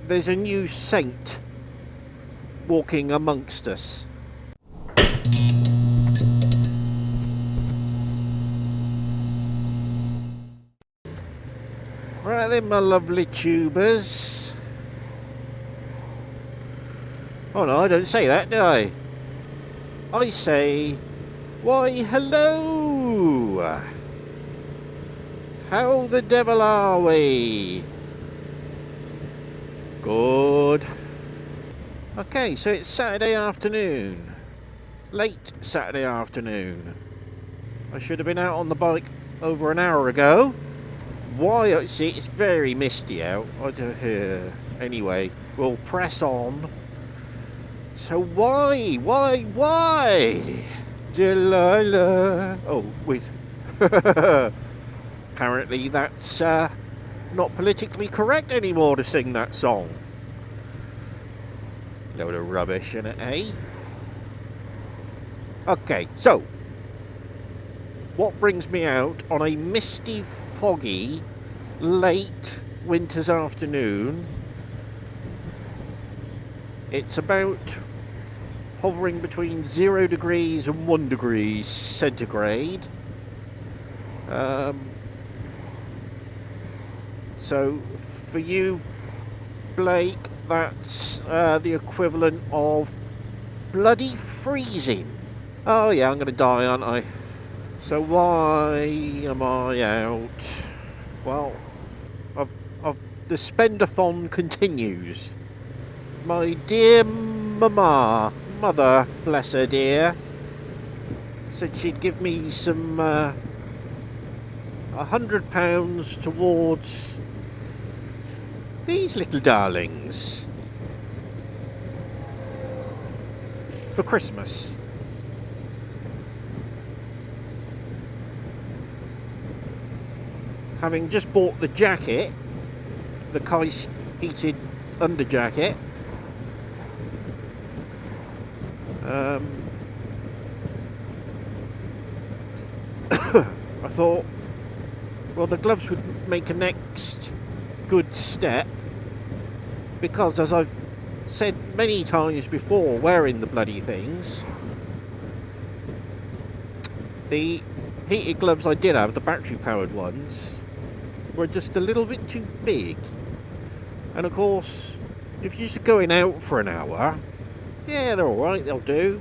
There's a new saint walking amongst us. Right then, my lovely tubers. Oh no, I don't say that, do I? I say, why hello! How the devil are we? Good. Okay, so it's Saturday afternoon. Late Saturday afternoon. I should have been out on the bike over an hour ago. Why? See, it's very misty out. Anyway, we'll press on. So why? Delilah. Oh, wait. Apparently that's not politically correct anymore to sing that song. Load of rubbish in it, eh? Okay, so what brings me out on a misty, foggy, late winter's afternoon? It's about hovering between 0 degrees and 1 degree centigrade. So for you, Blake, that's the equivalent of bloody freezing. Oh yeah, I'm going to die, aren't I? So why am I out? Well, the spendathon continues. My dear mother, bless her dear, said she'd give me some £100 towards these little darlings for Christmas. Having just bought the jacket, the Keis Heated under jacket, I thought, well, the gloves would make a next good step, because as I've said many times before, wearing the bloody things, the heated gloves I did have, the battery powered ones, were just a little bit too big. And of course, if you're just going out for an hour, yeah, they're alright, they'll do.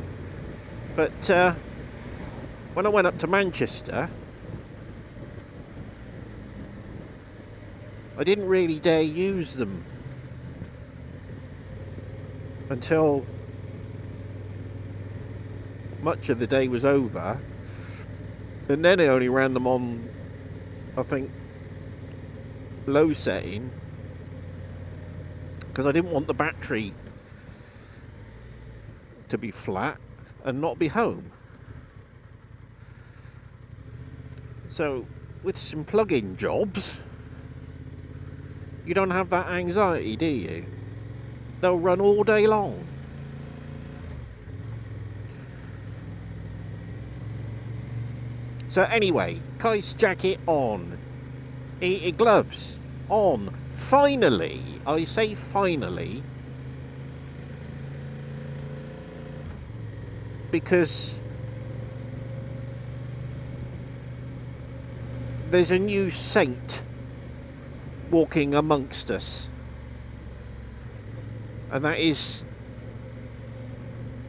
But when I went up to Manchester, I didn't really dare use them until much of the day was over, and then I only ran them on, I think, low setting, because I didn't want the battery to be flat and not be home. So with some plug-in jobs, you don't have that anxiety, do you? They'll run all day long. So anyway, Keis jacket on, heated gloves on. Finally, I say finally, because there's a new saint walking amongst us, and that is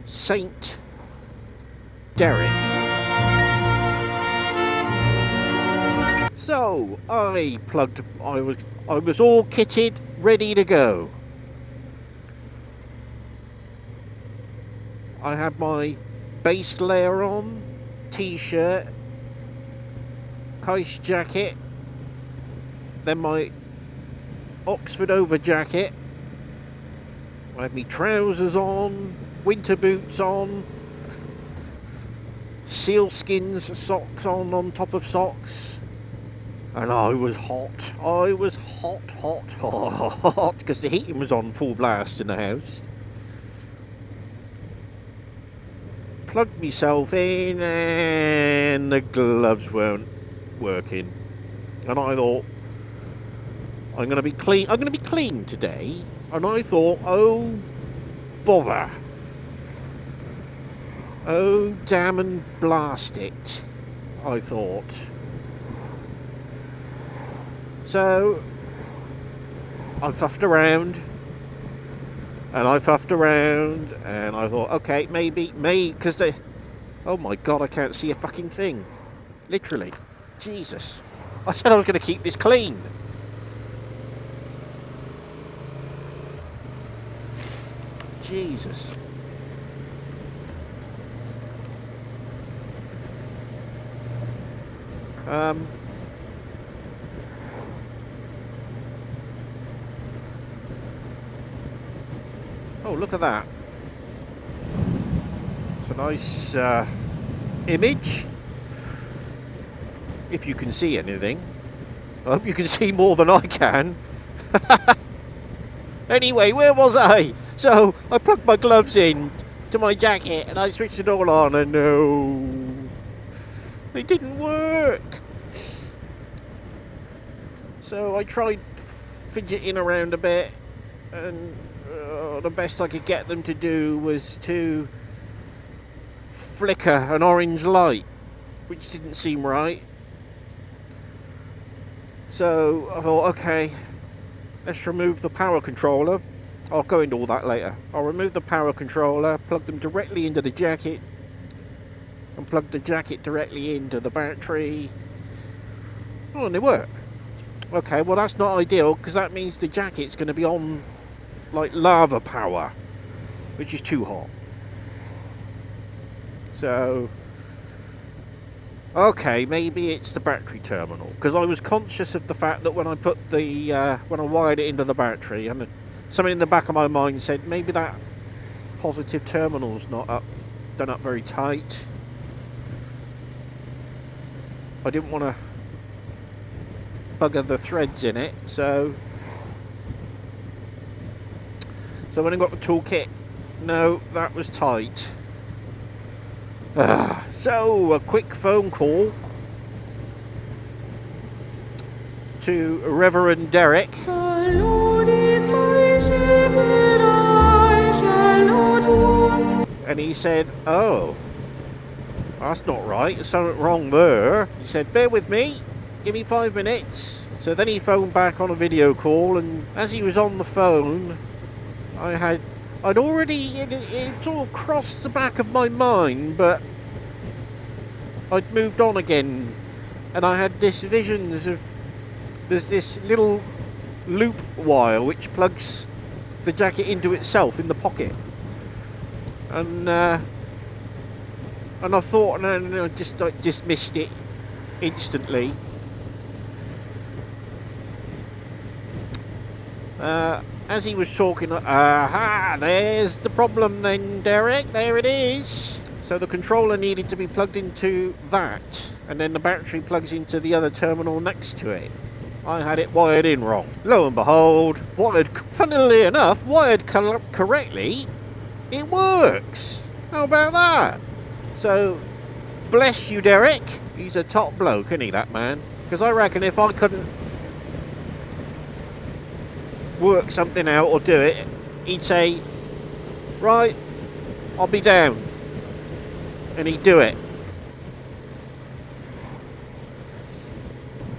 Saint Derek. So I was all kitted, ready to go. I had my base layer on, t-shirt, Keis jacket, then my Oxford over jacket. I had my trousers on, winter boots on, sealskins socks on top of socks, and I was hot. I was hot, because the heating was on full blast in the house. Plugged myself in and the gloves weren't working, and I thought, I'm going to be clean today, And I thought, oh, bother. Oh, damn and blast it, I thought. So, I fuffed around. And I fuffed around. And I thought, okay, maybe, because they... Oh my god, I can't see a fucking thing. Literally. Jesus. I said I was going to keep this clean. Jesus. Oh, look at that. It's a nice image. If you can see anything. I hope you can see more than I can. Anyway, where was I? So, I plugged my gloves in to my jacket and I switched it all on and no, they didn't work. So I tried fidgeting around a bit and the best I could get them to do was to flicker an orange light, which didn't seem right. So I thought, okay, let's remove the power controller. I'll go into all that later. I'll remove the power controller, plug them directly into the jacket, and plug the jacket directly into the battery. Oh, and they work. Okay, well that's not ideal, because that means the jacket's going to be on like lava power, which is too hot. So, okay, maybe it's the battery terminal, because I was conscious of the fact that when I put the when I wired it into the battery, and something in the back of my mind said maybe that positive terminal's not done up very tight. I didn't want to bugger the threads in it, so when I got the toolkit, no, that was tight. So a quick phone call to Reverend Derek. And he said, oh, that's not right, there's something wrong there. He said, bear with me, give me 5 minutes. So then he phoned back on a video call, and as he was on the phone, I'd already, it sort of crossed the back of my mind, but I'd moved on again, and I had this visions of, there's this little loop wire which plugs the jacket into itself in the pocket. And I thought, no, I dismissed it instantly. As he was talking, aha, there's the problem then, Derek, there it is. So the controller needed to be plugged into that, and then the battery plugs into the other terminal next to it. I had it wired in wrong. Lo and behold, funnily enough, wired correctly, it works. How about that? So, bless you, Derek. He's a top bloke, isn't he, that man? Because I reckon if I couldn't work something out or do it, he'd say, right, I'll be down. And he'd do it.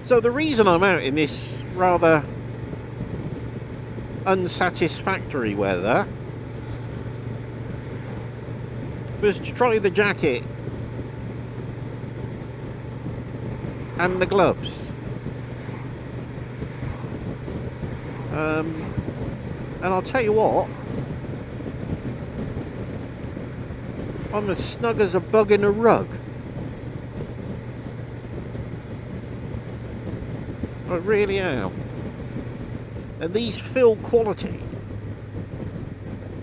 So the reason I'm out in this rather unsatisfactory weather was to try the jacket and the gloves. And I'll tell you what, I'm as snug as a bug in a rug. I really am. And these feel quality.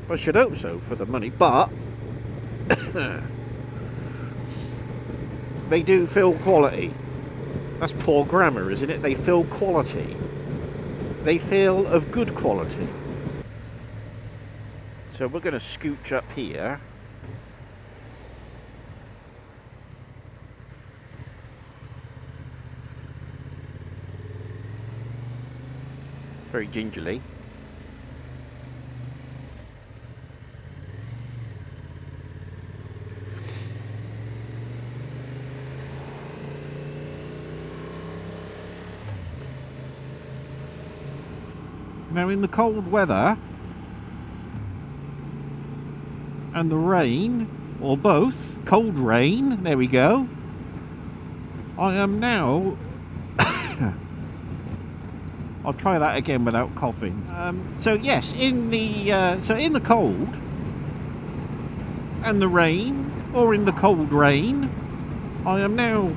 I should hope so for the money, but they do feel quality. That's poor grammar, isn't it? They feel quality. They feel of good quality. So we're going to scooch up here. Very gingerly. Now in the cold weather and the rain, or both, cold rain, there we go, I am now I'll try that again without coughing. So yes, in the cold and the rain, or in the cold rain, I am now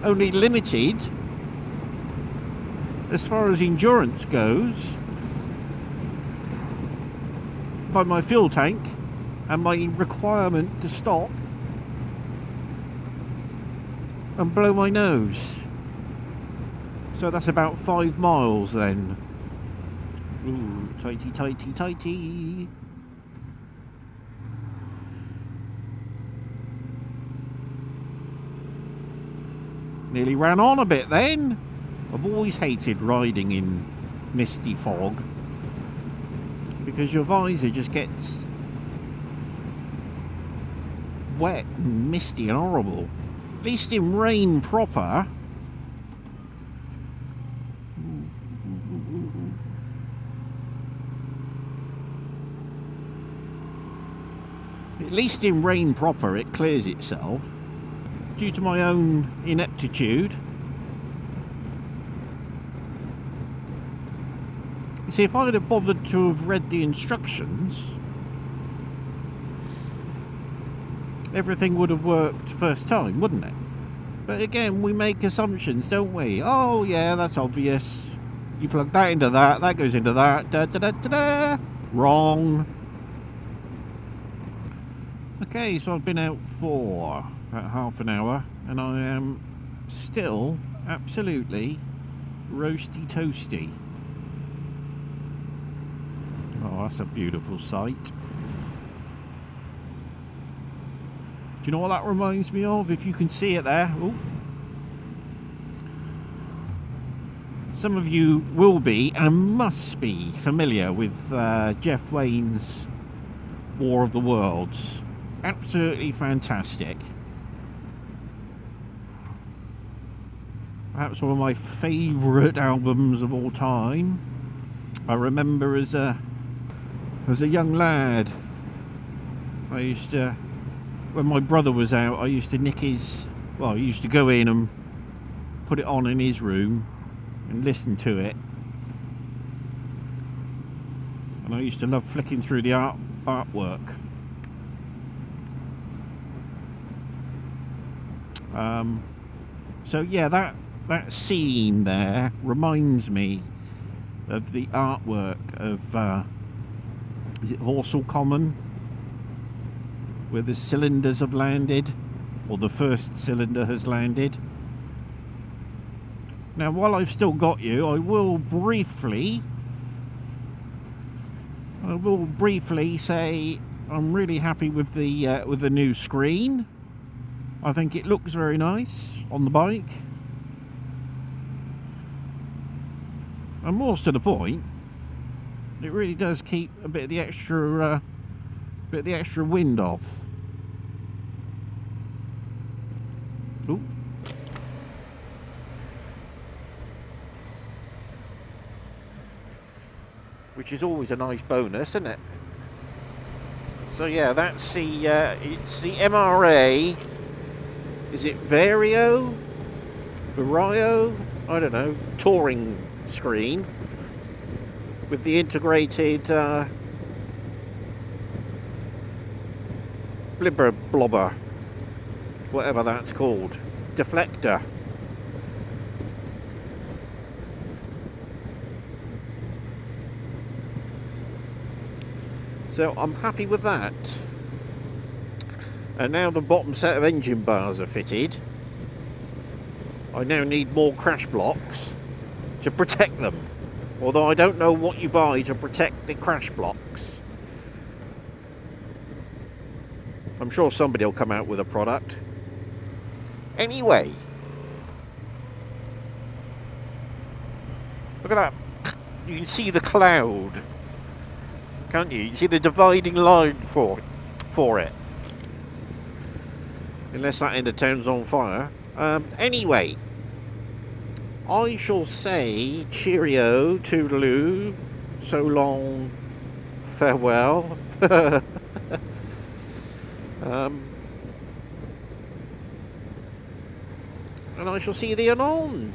only limited as far as endurance goes by my fuel tank and my requirement to stop and blow my nose. So that's about 5 miles then. Ooh, tighty, tighty, tighty. Nearly ran on a bit then. I've always hated riding in misty fog because your visor just gets wet and misty and horrible. At least in rain proper, it clears itself due to my own ineptitude. You see, if I'd have bothered to have read the instructions, everything would have worked first time, wouldn't it? But again, we make assumptions, don't we? Oh yeah, that's obvious. You plug that into that, that goes into that, da da da da da. Wrong. Okay, so I've been out for about half an hour and I am still absolutely roasty toasty. Oh, that's a beautiful sight. Do you know what that reminds me of? If you can see it there. Ooh. Some of you will be and must be familiar with Jeff Wayne's War of the Worlds. Absolutely fantastic. Perhaps one of my favourite albums of all time. I remember as a young lad, I used to, when my brother was out, I used to nick his, well, I used to go in and put it on in his room and listen to it. And I used to love flicking through the artwork. So yeah, that scene there reminds me of the artwork of is it Horsell Common, where the cylinders have landed, or the first cylinder has landed. Now, while I've still got you, I will briefly say I'm really happy with the new screen. I think it looks very nice on the bike. And more to the point, it really does keep a bit of the extra wind off. Ooh. Which is always a nice bonus, isn't it? So yeah, that's the it's the MRA. Is it Vario? I don't know. Touring screen with the integrated blibber blobber, whatever that's called, deflector. So I'm happy with that. And now the bottom set of engine bars are fitted, I now need more crash blocks to protect them. Although I don't know what you buy to protect the crash blocks. I'm sure somebody will come out with a product. Anyway, look at that. You can see the cloud, can't you? You see the dividing line for it. Unless that end of town's on fire. Anyway, I shall say cheerio, toodaloo, So long, farewell. And I shall see thee anon.